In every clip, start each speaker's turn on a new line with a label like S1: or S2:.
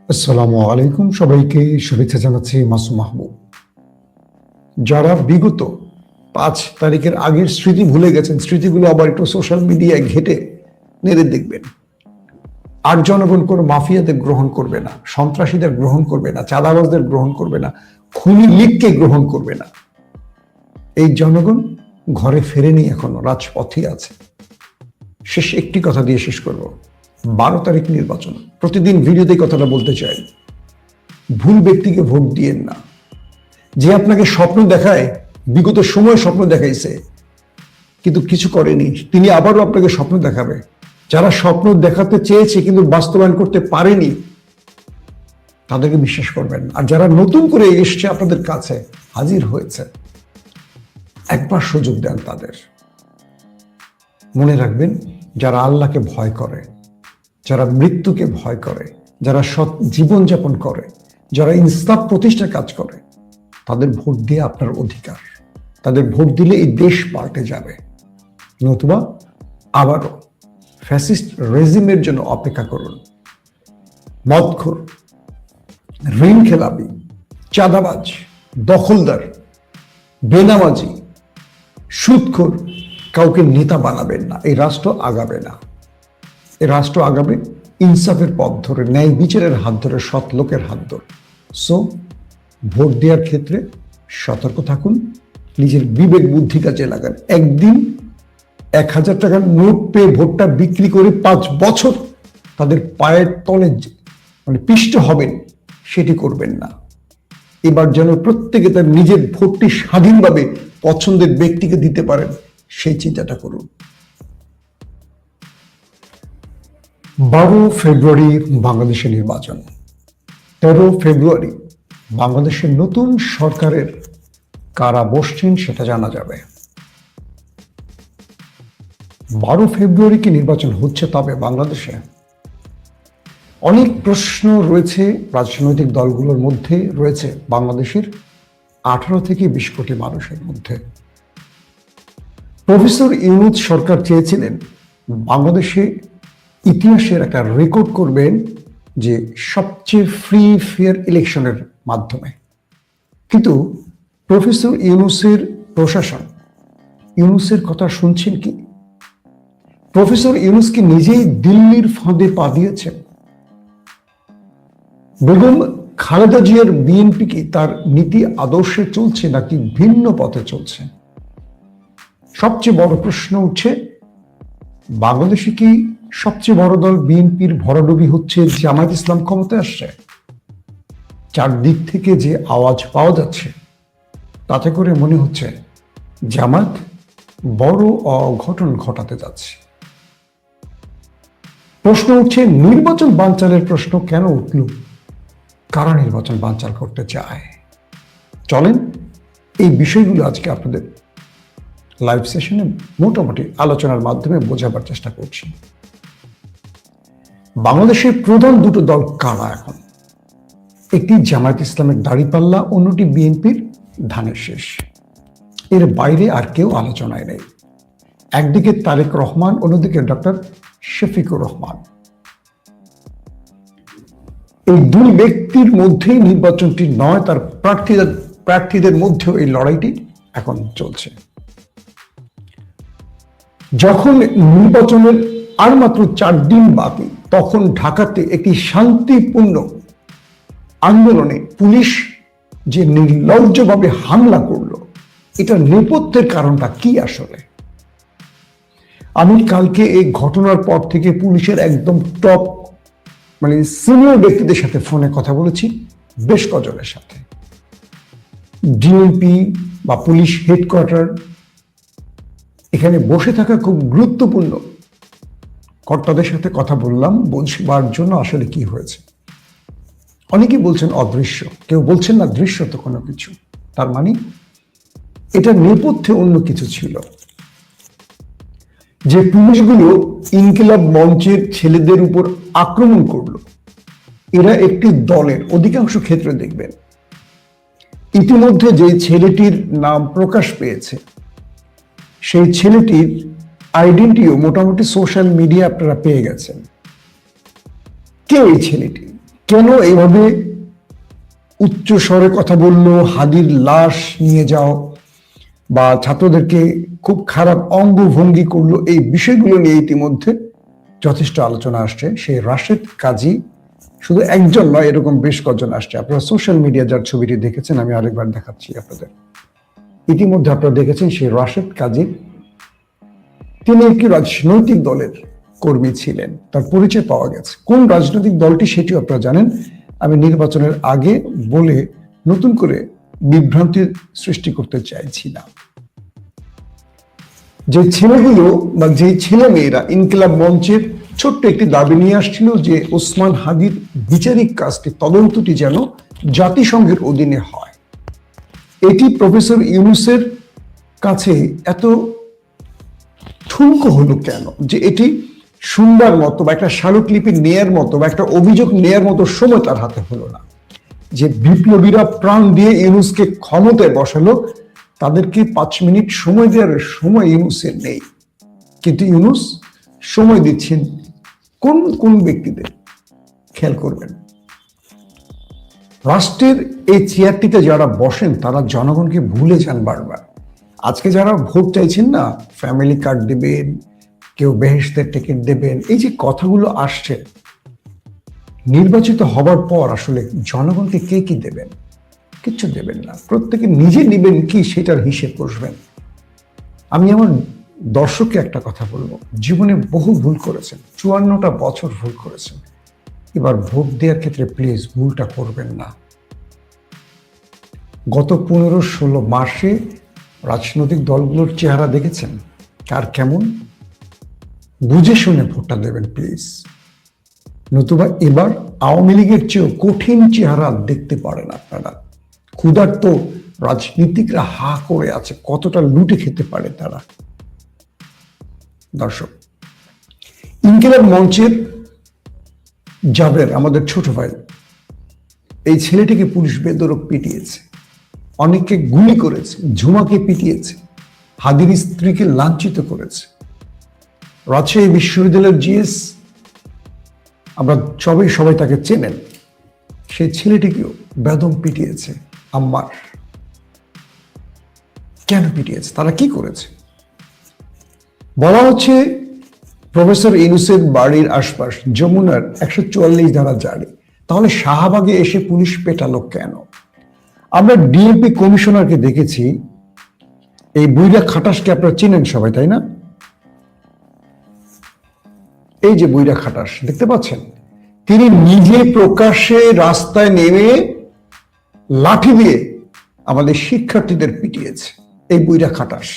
S1: আসসালামু আলাইকুম, সবাইকে শুভেচ্ছা জানাচ্ছি মাসুম মাহবুব। যারা বিগত 5 তারিখের আগের স্মৃতি ভুলে গেছেন, স্মৃতিগুলো আবার একটু সোশ্যাল মিডিয়ায় ঘেটে নেড়ে দেখবেন। আর জনগণ কোনো মাফিয়াদের গ্রহণ করবে না, সন্ত্রাসীদের গ্রহণ করবে না, চাঁদাবাজদের গ্রহণ করবে না, খুনি লীগকে গ্রহণ করবে না। এই জনগণ ঘরে ফেরেনি, এখনো রাজপথে আছে। শেষ একটি কথা দিয়ে শেষ করব। 12 তারিখ নির্বাচন। প্রতিদিন ভিডিওতে কথাটা বলতে চাই, ভুল ব্যক্তিকে ভোট দিয়েন না। যে আপনাকে স্বপ্ন দেখায়, বিগত সময় স্বপ্ন দেখাইছে কিন্তু কিছু করেনি, তিনি আবারও আপনাকে স্বপ্ন দেখাবে। যারা স্বপ্ন দেখাতে চেয়েছে কিন্তু বাস্তবায়ন করতে পারেনি, তাদেরকে বিশ্বাস করবেন। আর যারা নতুন করে এসছে আপনাদের কাছে, হাজির হয়েছে, একবার সুযোগ দেন তাদের। মনে রাখবেন, যারা আল্লাহকে ভয় করে, যারা মৃত্যুকে ভয় করে, যারা সৎ জীবনযাপন করে, যারা ইনসাফ প্রতিষ্ঠার কাজ করে, তাদের ভোট দিয়ে আপনার অধিকার। তাদের ভোট দিলে এই দেশ পাল্টে যাবে। নতুবা আবারও ফ্যাসিস্ট রেজিমের জন্য অপেক্ষা করুন। মদখোর, ঋণ খেলাপি, চাঁদাবাজ, দখলদার, বেনামাজি, সুদখোর কাউকে নেতা বানাবেন না। এই রাষ্ট্র আগাবে না। এই রাষ্ট্র আগাবে ইনসাফের পথ ধরে, ন্যায় বিচারের হাত ধরে, সৎ লোকের হাত ধরে। সো ভোট দেওয়ার ক্ষেত্রে সতর্ক থাকুন, নিজের বিবেক বুদ্ধি কাজে লাগান। একদিন 1000 টাকার নোট পেয়ে ভোটটা বিক্রি করে 5 বছর তাদের পায়ের তলে পিষ্ট হবেন, সেটি করবেন না। এবার যেন প্রত্যেকে তার নিজের ভোটটি স্বাধীনভাবে পছন্দের ব্যক্তিকে দিতে পারেন, সেই চিন্তাটা করুন। 12 ফেব্রুয়ারি বাংলাদেশের নির্বাচন। 13 ফেব্রুয়ারি বাংলাদেশের নতুন সরকারের কারা বসছেন সেটা জানা যাবে। 12 ফেব্রুয়ারি কি নির্বাচন হচ্ছে তবে বাংলাদেশে? অনেক প্রশ্ন রয়েছে রাজনৈতিক দলগুলোর মধ্যে, রয়েছে বাংলাদেশের 18 থেকে 20 কোটি মানুষের মধ্যে। প্রফেসর ইউনূস সরকার চেয়েছিলেন বাংলাদেশে ইতিহাসের একটা রেকর্ড করবেন, যে সবচেয়ে ফ্রি ফেয়ার ইলেকশনের মাধ্যমে। কিন্তু প্রফেসর ইউনূসের প্রশাসন ইউনূসের কথা শুনছেন কি? প্রফেসর ইউনূস কি নিজেই দিল্লির ফাঁদে পা দিয়েছেন? বেগম খালেদা জিয়ার বিএনপি কি তার নীতি আদর্শে চলছে নাকি ভিন্ন পথে চলছে? সবচেয়ে বড় প্রশ্ন উঠছে, বাংলাদেশে কি সবচেয়ে বড় দল বিএনপির ভরাডুবি হচ্ছে জামায়াত ইসলাম ক্ষমতায় আসছে? চারদিক থেকে যে আওয়াজ পাওয়া যাচ্ছে তাতে করে মনে হচ্ছে জামায়াত বড় অঘটন ঘটাতে যাচ্ছে। প্রশ্ন উঠছে, নির্বাচন বানচালের প্রশ্ন কেন উঠল? কারা নির্বাচন বানচাল করতে চায়? চলেন এই বিষয়গুলো আজকে আপনাদের লাইভ সেশনে মোটামুটি আলোচনার মাধ্যমে বোঝাবার চেষ্টা করছি। বাংলাদেশের প্রধান দুটো দল কারা এখন? একটি জামায়াত ইসলামের দাঁড়িপাল্লা, অন্যটি বিএনপির ধানের শেষ। এর বাইরে আর কেউ আলোচনায় নেই। একদিকে তারেক রহমান, অন্যদিকে ডক্টর শফিকুর রহমান। এই দুই ব্যক্তির মধ্যেই নির্বাচনটি নয়, তার প্রার্থীদের মধ্যেও এই লড়াইটি এখন চলছে। যখন নির্বাচনের আর মাত্র 4 দিন বাকি, তখন ঢাকাতে একটি শান্তিপূর্ণ আন্দোলনে পুলিশ যে নির্লজ্জভাবে হামলা করলো, এটা নেপথ্যের কারণটা কি আসলে? আমি কালকে এই ঘটনার পর থেকে পুলিশের একদম টপ সিনিয়র ব্যক্তিদের সাথে ফোনে কথা বলেছি, বেশ কজনের সাথে। ডিএমপি বা পুলিশ হেডকোয়ার্টার, এখানে বসে থাকা খুব গুরুত্বপূর্ণ কর্তাদের সাথে কথা বললাম, বুঝবার জন্য আসলে কি হয়েছে। অনেকেই বলছেন অদৃশ্য, কেউ বলছেন না দৃশ্যত কোনো কিছু। তার মানে এটা নেপথ্যে অন্য কিছু ছিল। যে পুলিশগুলো ইনকিলাব মঞ্চের ছেলেদের উপর আক্রমণ করলো, এরা একটি দলের। অধিকাংশ ক্ষেত্রে দেখবেন ইতিমধ্যে যে ছেলেটির নাম প্রকাশ পেয়েছে, সেই ছেলেটির আইডেন্টিটিও মোটামুটি সোশ্যাল মিডিয়া আপনারা পেয়ে গেছেন। কে এই ছেলেটি? কেন এইভাবে উচ্চ স্বরে কথা বললো, হাদির লাশ নিয়ে যাও বা ছাত্রদেরকে খুব খারাপ অঙ্গভঙ্গি করলো, এই বিষয়গুলো নিয়ে ইতিমধ্যে যথেষ্ট আলোচনা আসছে। সেই রাশেদ কাজী শুধু একজন নয়, এরকম বেশ কজন আসছে। আপনারা সোশ্যাল মিডিয়া যার ছবিটি দেখেছেন, আমি আরেকবার দেখাচ্ছি আপনাদের। ইতিমধ্যে আপনারা দেখেছেন সেই রাশেদ কাজী, তিনি একটি রাজনৈতিক দলের কর্মী ছিলেন, তার পরিচয় পাওয়া গেছে। কোন রাজনৈতিক দলটি সেটিও আপনারা জানেন। আমি নির্বাচনের আগে বলে নতুন করে বিভ্রান্তি সৃষ্টি করতে চাইছি না। যে ছেলেগুলো বা যে ছেলে মেয়েরা ইনকিলাব মঞ্চের ছোট্ট একটি দাবি নিয়ে আসছিল যে ওসমান হাদির বিচারিক কাজটি, তদন্তটি যেন জাতিসংঘের অধীনে হয়, এটি প্রফেসর ইউনূসের কাছে এত ঠুনকো হলো কেন যে এটি শুনবার মতো বা একটা স্মারকলিপি নেয়ার মতো বা একটা অভিযোগ নেয়ার মতো সময় তার হাতে হলো না? যে বিপ্লবীরা প্রাণ দিয়ে ইউনূসকে ক্ষমতায় বসালো, তাদেরকে 5 মিনিট সময় দেওয়ার সময় ইউনূসের নেই। কিন্তু ইউনূস সময় দিচ্ছেন কোন কোন ব্যক্তিদের? খেয়াল করবেন, রাষ্ট্রের এই চেয়ারটিতে যারা বসেন তারা জনগণকে ভুলে যান বারবার। আজকে যারা ভোট চাইছেন না, ফ্যামিলি কার্ড দেবেন, কেউ বেহেশতের টিকিট দেবেন, এই যে কথাগুলো আসছে, নির্বাচিত হবার পর আসলে জনগণকে কে কি দেবেন? কিচ্ছু দেবেন না। প্রত্যেকে নিজে নেবেন কি সেটার হিসেব বসবেন। আমি আমার দর্শককে একটা কথা বলবো, জীবনে বহু ভুল করেছেন, 54টা বছর ভুল করেছেন। এবার ভোট দেওয়ার ক্ষেত্রে প্লিজ ভুলটা করবেন না। গত 15-16 মাসে রাজনৈতিক দলগুলোর চেহারা দেখেছেন কার কেমন? বুঝে শুনে ভোটটা দেবেন প্লিজ, নতুবা এবার আওয়ামী লীগের চেয়েও কঠিন চেহারা দেখতে পারেন আপনারা। ক্ষুধার্ত রাজনীতিকরা হা করে আছে, কতটা লুটে খেতে পারে তারা। দর্শক, ইনকিলাব মঞ্চের জাবের, আমাদের ছোট ভাই, এই ছেলেটিকে পুলিশ বেদরক পিটিয়েছে, অনেককে গুলি করেছে, ঝুমাকে পিটিয়েছে, হাদির স্ত্রীকে লাঞ্ছিত করেছে। রাজশাহী বিশ্ববিদ্যালয়ের জিএস, আমরা সবাই তাকে চেনেন, সেই ছেলেটিকেও বেদম পিটিয়েছে। আম্মার কেন পিটিয়েছে? তারা কি করেছে? বলা হচ্ছে প্রফেসর ইউনূসের বাড়ির আশপাশ যমুনার 144 ধারা জারি। তাহলে শাহবাগে এসে পুলিশ পেটালো কেন? আমরা ডিএমপি কমিশনারকে দেখেছি, এই বুইড়া খাটাসকে আপনারা চিনেন সবাই, তাই না? এই যে বুইড়া খাটাস দেখতে পাচ্ছেন, তিনি নিজে প্রকাশ্যে রাস্তায় নেমে লাঠি দিয়ে আমাদের শিক্ষার্থীদের পিটিয়েছে। এই বুইড়া খাটাস,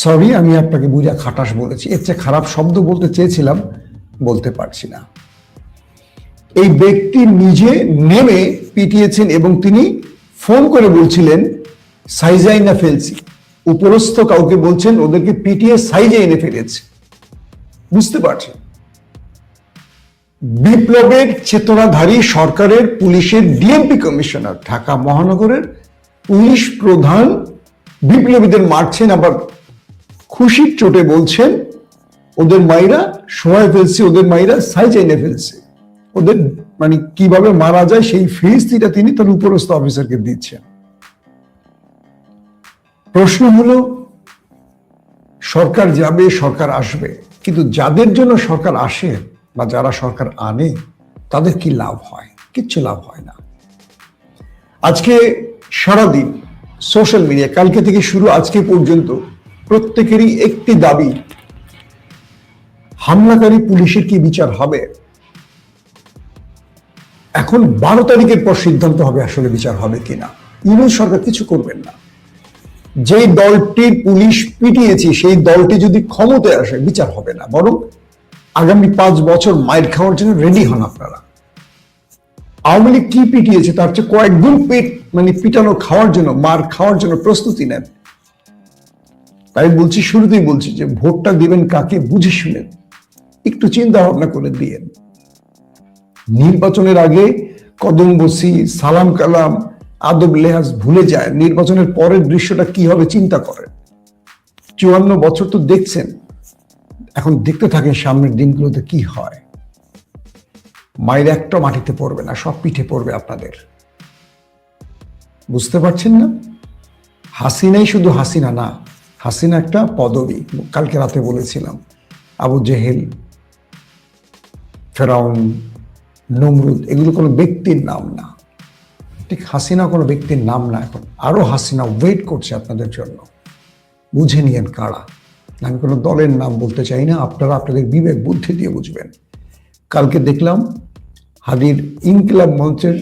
S1: সরি আমি আপনাকে বুইড়া খাটাস বলেছি, এর চেয়ে খারাপ শব্দ বলতে চেয়েছিলাম, বলতে পারছি না। এই ব্যক্তি নিজে নেমে পিটিয়েছেন এবং তিনি ফোন করে বলছিলেন সাইজা এনে ফেলছি। উপরস্থ কাউকে বলছেন ওদেরকে পিটিয়ে সাইজে এনে ফেলেছে। বুঝতে পারছেন? বিপ্লবের চেতনাধারী সরকারের পুলিশের ডিএমপি কমিশনার, ঢাকা মহানগরের পুলিশ প্রধান বিপ্লবীদের মারছেন, আবার খুশির চোটে বলছেন ওদের মাইরা শোয়ায় ফেলছে, ওদের মাইরা সাইজে এনে ফেলছে। ওদের মানে কিভাবে মারা যায় সেই ফেসিটা তিনি তার উপরস্থ অফিসারকে দিচ্ছেন। প্রশ্ন হলো, সরকার যাবে, সরকার আসবে, কিন্তু যাদের জন্য সরকার আসে বা যারা সরকার আনে তাদের কি লাভ হয়? কিচ্ছু লাভ হয় না। আজকে সারাদিন সোশ্যাল মিডিয়া, কালকে থেকে শুরু আজকে পর্যন্ত প্রত্যেকেরই একটি দাবি, হামলাকারী পুলিশের কি বিচার হবে? এখন 12 তারিখের পর সিদ্ধান্ত হবে আসলে বিচার হবে কিনা। ইউনূস সরকার কিছু করবেন না। যে দলটির পুলিশ পিটিয়েছে সেই দলটি যদি ক্ষমতায় আসে বিচার হবে না, বরং আগামী 5 বছর মাইর খাওয়ার জন্য রেডি হন আপনারা। আওয়ামী লীগ কি পিটিয়েছে তার চেয়ে কয়েকগুণ পিটানো খাওয়ার জন্য, মার খাওয়ার জন্য প্রস্তুতি নেন। তাই বলছি, শুরুতেই বলছি যে ভোটটা দিবেন কাকে বুঝে শুনে একটু চিন্তা ভাবনা করে দিয়েন। নির্বাচনের আগে কদম বসি, সালাম কালাম, আদব লেহাজ ভুলে যায়। নির্বাচনের পরের দৃশ্যটা কি হবে চিন্তা করেন। 54 বছর তো দেখছেন, এখন দেখতে থাকেন সামনের দিনগুলোতে কি হয়। মায়ের একটা মাটিতে পড়বে না, সব পিঠে পড়বে আপনাদের। বুঝতে পারছেন না? হাসিনাই শুধু হাসিনা না, হাসিনা একটা পদবী। কালকে রাতে বলেছিলাম, আবু জেহেল, ফেরাউন, নমরুদ এগুলো কোনো ব্যক্তির নাম না। ঠিক হাসিনা কোনো ব্যক্তির নাম না। এখন আরো হাসিনা ওয়েট করছে আপনাদের জন্য। বুঝে নিয়েন কারা। আমি কোনো দলের নাম বলতে চাই না, আপনারা আপনাদের বিবেক বুদ্ধি দিয়ে বুঝবেন। কালকে দেখলাম হাদির ইনকিলাব মঞ্চের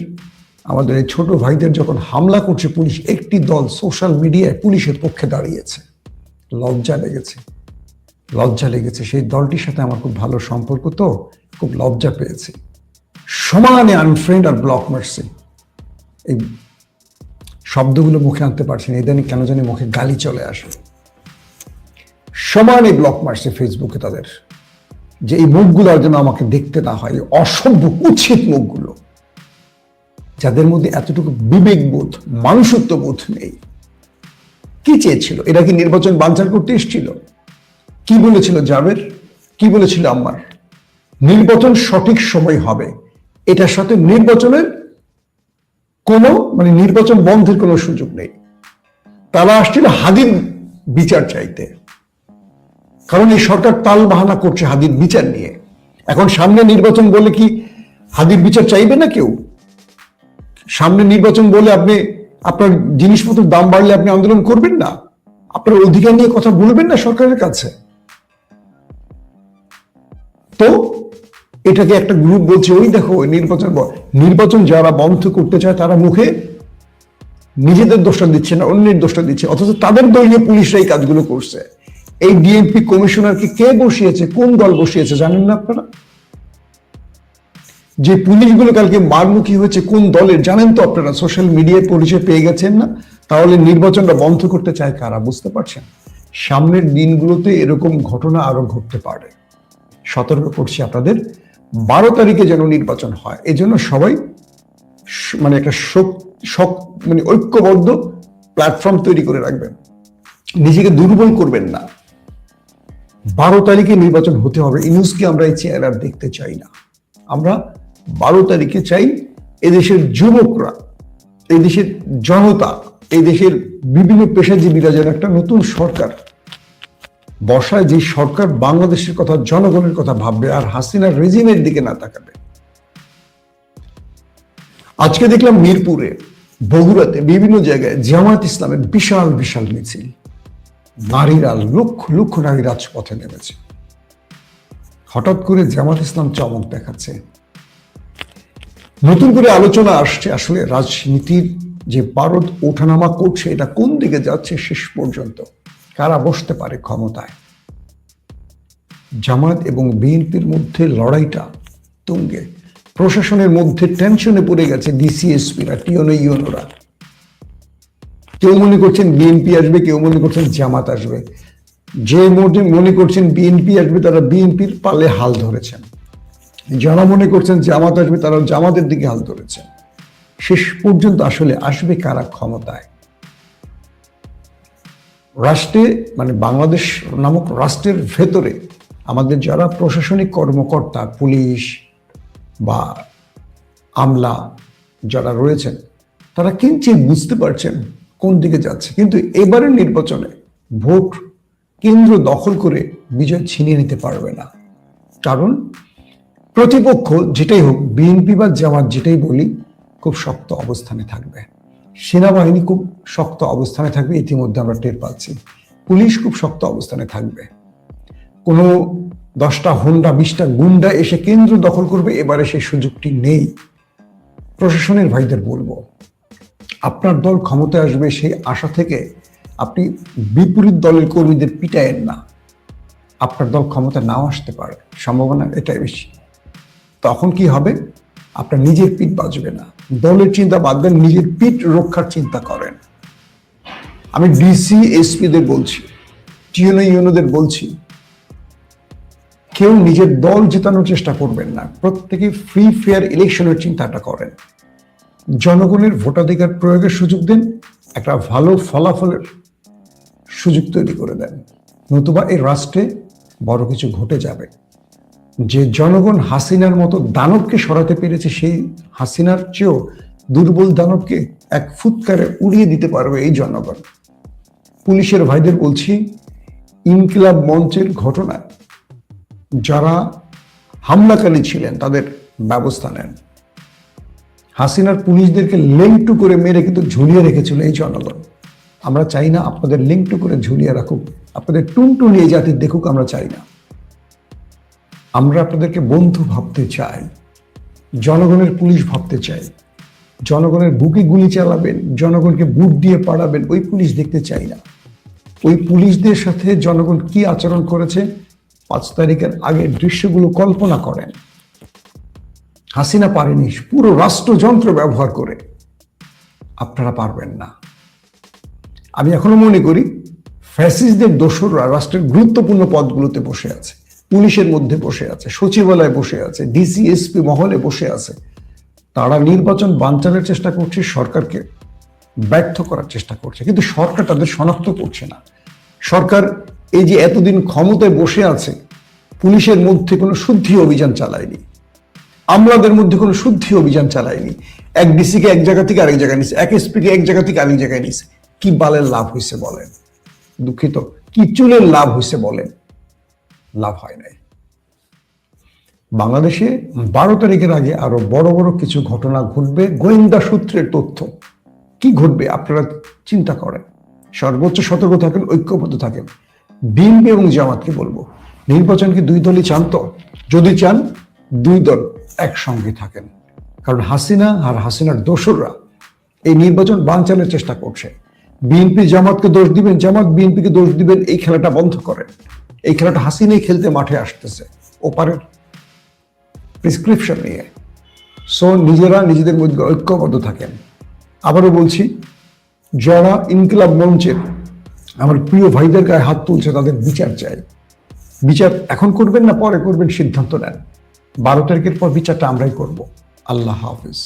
S1: আমাদের এই ছোট ভাইদের যখন হামলা করছে পুলিশ, একটি দল সোশ্যাল মিডিয়ায় পুলিশের পক্ষে দাঁড়িয়েছে। লজ্জা লেগেছে, লজ্জা লেগেছে। সেই দলটির সাথে আমার খুব ভালো সম্পর্ক, তো খুব লজ্জা পেয়েছি। সমানে আনফ্রেন্ড আর ব্লক মারছি, এই শব্দগুলো মুখে আনতে পারছি না, ইদানিং কেন জানি মুখে গালি চলে আসে। সমানে ব্লক মারছে ফেসবুকে তাদের, যে এই মুখগুলো যেন আমাকে দেখতে না হয়, অসভ্য উচিত মুখগুলো, যাদের মধ্যে এতটুকু বিবেকবোধ, মানুষত্ববোধ নেই। কি চেয়েছিল এরা? কি নির্বাচন বানচাল করতে এসেছিল? কি বলেছিল জাবের, কি বলেছিল আম্মার? নির্বাচন সঠিক সময় হবে, এটার সাথে নির্বাচনের কোনো নির্বাচন বন্ধের কোনো সুযোগ নেই। তারা আসছিল হাদির বিচার চাইতে, কারণ এই সরকার তাল বাহানা করছে হাদির বিচার নিয়ে। এখন সামনে নির্বাচন বলে কি হাদির বিচার চাইবে না কেউ? সামনে নির্বাচন বলে আপনি আপনার জিনিসপত্রের দাম বাড়লে আপনি আন্দোলন করবেন না? আপনার অধিকার নিয়ে কথা বলবেন না সরকারের কাছে? তো এটাকে একটা গ্রুপ বলছে, ওই দেখো নির্বাচন যারা বন্ধ করতে চায় তারা মুখে নিজেদের দোষটা দিচ্ছে না, অন্যের দোষটা দিচ্ছে, অথচ তাদের দলীয় পুলিশরা এই কাজগুলো করছে। এই ডিএমপি কমিশনারকে কে বসিয়েছে, কোন দল বসিয়েছে জানেন না আপনারা? যে পুলিশগুলো কালকে মারমুখী হয়েছে কোন দলের জানেন তো আপনারা? সোশ্যাল মিডিয়ায় পরিচয় পেয়ে গেছেন না? তাহলে নির্বাচনটা বন্ধ করতে চায় কারা, বুঝতে পারছেন? সামনের দিনগুলোতে এরকম ঘটনা আরো ঘটতে পারে। সতর্ক করছি আপনাদের, 12 তারিখে যেন নির্বাচন হয়, এজন্য সবাই একটা ঐক্যবদ্ধ প্ল্যাটফর্ম তৈরি করে রাখবেন, নিজেকে দুর্বল করবেন না। 12 তারিখে নির্বাচন হতে হবে। ইউনুসকে আমরা এই চেহারা দেখতে চাই না। আমরা 12 তারিখে চাই এদেশের যুবকরা, এই দেশের জনতা, এই দেশের বিভিন্ন পেশাজীবীরা যেন একটা নতুন সরকার বসায়, যে সরকার বাংলাদেশের কথা, জনগণের কথা ভাববে আর হাসিনার রেজিমের দিকে না তাকাবে। আজকে দেখলাম মিরপুরে, বগুড়াতে, বিভিন্ন জায়গায় জামায়াত ইসলামের বিশাল বিশাল মিছিল। নারীরা, লক্ষ লক্ষ নারী রাজপথে নেমেছে। হঠাৎ করে জামায়াত ইসলাম চমক দেখাচ্ছে। নতুন করে আলোচনা আসছে আসলে রাজনীতির যে পারদ ওঠানামা করছে, এটা কোন দিকে যাচ্ছে শেষ পর্যন্ত, কারা বসতে পারে ক্ষমতায়। জামায়াত এবং বিএনপির মধ্যে লড়াইটা তুঙ্গে। প্রশাসনের মধ্যে টেনশনে পড়ে গেছে ডিসিএসপিরা, ইউনোরা। কেউ মনে করছেন বিএনপি আসবে, কেউ মনে করছেন জামাত আসবে। যে মনে করছেন বিএনপি আসবে তারা বিএনপির পালে হাল ধরেছেন, যারা মনে করছেন জামাত আসবে তারা জামাতের দিকে হাল ধরেছেন। শেষ পর্যন্ত আসলে আসবে কারা ক্ষমতায়? রাষ্ট্রে বাংলাদেশ নামক রাষ্ট্রের ভেতরে আমাদের যারা প্রশাসনিক কর্মকর্তা, পুলিশ বা আমলা যারা রয়েছেন, তারা কিঞ্চিত বুঝতে পারছেন কোন দিকে যাচ্ছে। কিন্তু এবারের নির্বাচনে ভোট কেন্দ্র দখল করে বিজয় ছিনিয়ে নিতে পারবে না। কারণ প্রতিপক্ষ যেটাই হোক, বিএনপি বা জামাত যেটাই বলি, খুব শক্ত অবস্থানে থাকবে। সেনাবাহিনী খুব শক্ত অবস্থানে থাকবে, ইতিমধ্যে আমরা টের পাচ্ছি। পুলিশ খুব শক্ত অবস্থানে থাকবে। কোনো 10টা হোন্ডা 20টা গুন্ডা এসে কেন্দ্র দখল করবে, এবারে সেই সুযোগটি নেই। প্রশাসনের ভাইদের বলবো, আপনার দল ক্ষমতায় আসবে সেই আশা থেকে আপনি বিপরীত দলের কর্মীদের পিটায়েন না। আপনার দল ক্ষমতা নাও আসতে পারে, সম্ভাবনা এটাই বেশি। তখন কি হবে? আপনার নিজের পিঠ বাঁচবে না। দলের চিন্তা বাদ দেন, নিজের পিঠ রক্ষার চিন্তা করেন। আমি ডিসি এসপিদের বলছি, ইউনোদের বলছি, কেউ নিজের দল জেতানোর চেষ্টা করবেন না। প্রত্যেকে ফ্রি ফেয়ার ইলেকশনের চিন্তাটা করেন। জনগণের ভোটাধিকার প্রয়োগের সুযোগ দেন, একটা ভালো ফলাফলের সুযোগ তৈরি করে দেন, নতুবা এই রাষ্ট্রে বড় কিছু ঘটে যাবে। যে জনগণ হাসিনার মতো দানবকে সরাতে পেরেছে, সেই হাসিনার চেয়েও দুর্বল দানবকে এক ফুৎকারে উড়িয়ে দিতে পারবে এই জনগণ। পুলিশের ভাইদের বলছি, ইনকিলাব মঞ্চের ঘটনায় যারা হামলাকারী ছিলেন তাদের ব্যবস্থা নেন। হাসিনার পুলিশদেরকে লেংটু করে মেরে কিন্তু ঝুলিয়ে রেখেছিল এই জনগণ। আমরা চাই না আপনাদের লেংটু করে ঝুলিয়ে রাখুক, আপনাদের টুনটুনি এই জাতির দেখুক, আমরা চাই না। আমরা আপনাদেরকে বন্ধু ভাবতে চাই, জনগণের পুলিশ ভাবতে চাই। জনগণের বুকে গুলি চালাবেন, জনগণকে বুট দিয়ে পাড়াবেন, ওই পুলিশ দেখতে চাই না। ওই পুলিশদের সাথে জনগণ কি আচরণ করেছে 5 তারিখের আগের দৃশ্যগুলো কল্পনা করেন। হাসিনা পারেনি পুরো রাষ্ট্রযন্ত্র ব্যবহার করে, আপনারা পারবেন না। আমি এখনো মনে করি ফ্যাসিস্টদের দোসররা রাষ্ট্রের গুরুত্বপূর্ণ পদগুলোতে বসে আছে, পুলিশের মধ্যে বসে আছে, সচিবালয়ে বসে আছে, ডিসি এসপি মহলে বসে আছে। তারা নির্বাচন বানচালের চেষ্টা করছে, সরকারকে ব্যর্থ করার চেষ্টা করছে, কিন্তু সরকার তাদের শনাক্ত করছে না। সরকার এই যে এতদিন ক্ষমতায় বসে আছে, পুলিশের মধ্যে কোনো শুদ্ধি অভিযান চালায়নি, আমলাদের মধ্যে কোনো শুদ্ধি অভিযান চালায়নি। এক ডিসিকে এক জায়গা থেকে আরেক জায়গায় নিছে, এক এসপিকে এক জায়গা থেকে আরেক জায়গায় নিছে। কি বালের লাভ হয়েছে বলেন? দুঃখিত, কি চুলের লাভ হয়েছে বলেন? লাভ হয় নাই। বাংলাদেশে 12 তারিখের আগে আরো বড় বড় কিছু ঘটনা ঘটবে, গোয়েন্দা সূত্রের তথ্য। কি ঘটবে আপনারা চিন্তা করেন। সর্বোচ্চ সতর্ক থাকেন, ঐক্যবদ্ধ থাকেন। বিএনপি এবং জামাতকে বলবো, নির্বাচনকে 2 দলই চান তো? যদি চান 2 দল একসঙ্গে থাকেন, কারণ হাসিনা আর হাসিনার দোসররা এই নির্বাচন বানচালের চেষ্টা করছে। বিএনপি জামাতকে দোষ দিবেন, জামাত বিএনপিকে দোষ দিবেন, এই খেলাটা বন্ধ করেন। এই খেলাটা হাসিনাই খেলতে মাঠে আসতেছে ওপারের প্রেসক্রিপশন নিয়ে। সো নিজেরা নিজেদের মধ্যে ঐক্যবদ্ধ থাকেন। আবারও বলছি, যারা ইনকিলাব মঞ্চের আমার প্রিয় ভাইদের গায়ে হাত তুলছে, তাদের বিচার চাই। বিচার এখন করবেন না পরে করবেন, সিদ্ধান্ত নেন। 12 তারিখের পর বিচারটা আমরাই করব। আল্লাহ হাফিজ।